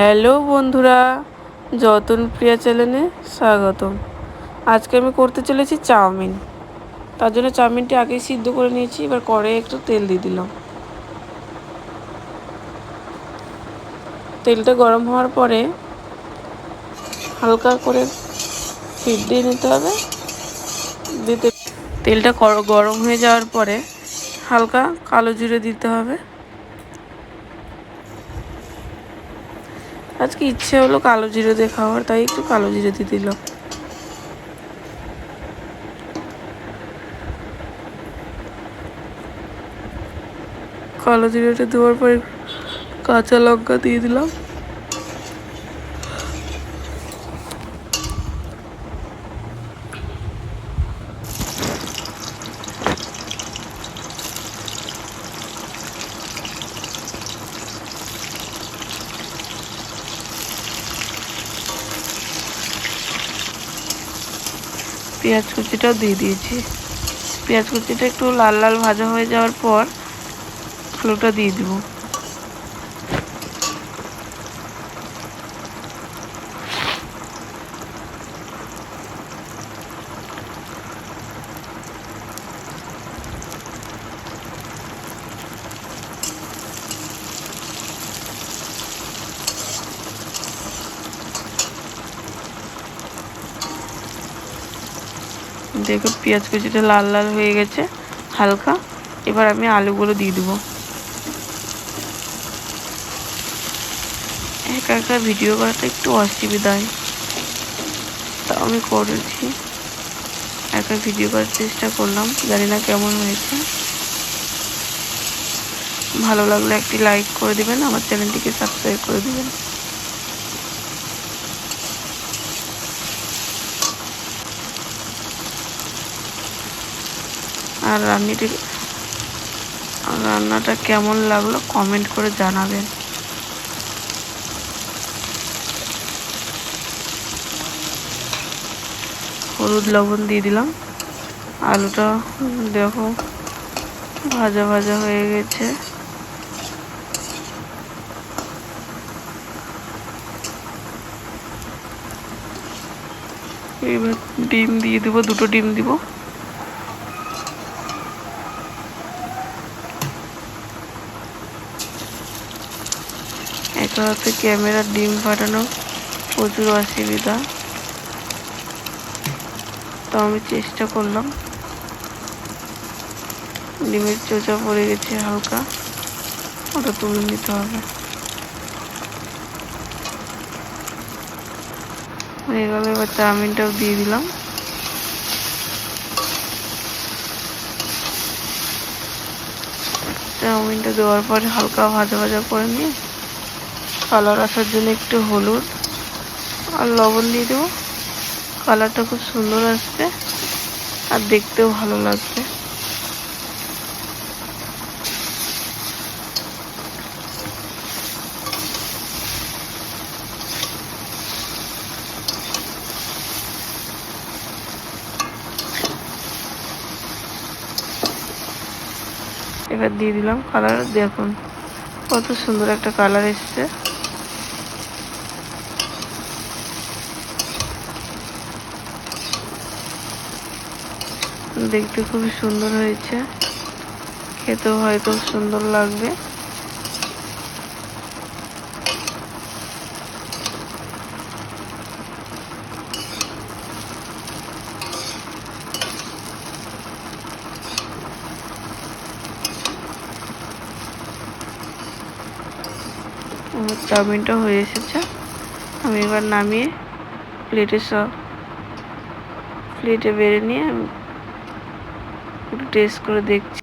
Hello বন্ধুরা, যতন প্রিয়া চ্যানেলে স্বাগতম। আজকে আমি করতে চলেছি চাউমিন। তার জন্য চাউমিনটি আগেই সিদ্ধ করে নিয়েছি। এবার কড়াইয়ে একটু তেল দিয়ে দিলাম। তেলটা গরম হওয়ার পরে হালকা করে হিট দিয়ে নিতে হবে। তেলটা গরম হয়ে যাওয়ার পরে হালকা কালো জিরে দিতে হবে। আজকে ইচ্ছে হলো কালো জিরে দিয়ে খাওয়ার, তাই একটু কালো জিরে দিয়ে দিলাম। কালো জিরেটা দেওয়ার পরে কাঁচা লঙ্কা দিয়ে দিলাম। পেঁয়াজ কুচিটাও দিয়ে দিয়েছি। পেঁয়াজ কুচিটা একটু লাল লাল ভাজা হয়ে যাওয়ার পর আলুটা দিয়ে দিব। দেখো পেঁয়াজ কুচিটা লাল লাল হয়ে গেছে হালকা। এবার আমি আলুগুলো দিয়ে দেবো। একা একা ভিডিও করাটা একটু অসুবিধা হয়, তা আমি করেছি। একা ভিডিও করার চেষ্টা করলাম, জানি না কেমন হয়েছে। ভালো লাগলে একটি লাইক করে দিবেন, আমার চ্যানেলটিকে সাবস্ক্রাইব করে দিবেন। আর রান্নাটা কেমন লাগলো কমেন্ট করে জানাবেন। হলুদ লবণ দিয়ে দিলাম। আলুটা দেখো ভাজা ভাজা হয়ে গেছে। এবার ডিম দিয়ে দেবো, দুটো ডিম দিব। একা হাতে ক্যামেরার ডিম ফাটানো প্রচুর অসুবিধা, তো আমি চেষ্টা করলাম। ডিমের চোচা পড়ে গেছে হালকা, ওটা তুলে নিতে হবে। হয়ে গেল। এবার চাউমিনটাও দিয়ে দিলাম। চাউমিনটা দেওয়ার পরে হালকা ভাজা ভাজা করে নিয়ে কালার আসার জন্য একটু হলুদ আর লবণ দিয়ে দেবো। কালারটা খুব সুন্দর আসবে আর দেখতেও ভালো লাগবে। এবার দিয়ে দিলাম কালার। দেখুন কত সুন্দর একটা কালার এসছে। দেখতে খুবই সুন্দর হয়েছে, খেতেও হয়তো সুন্দর লাগবে। আমার চাউমিনটা হয়ে এসেছে। আমি এবার নামিয়ে প্লেটে বেড়ে নিয়ে আমি একটু টেস্ট করে দেখছি।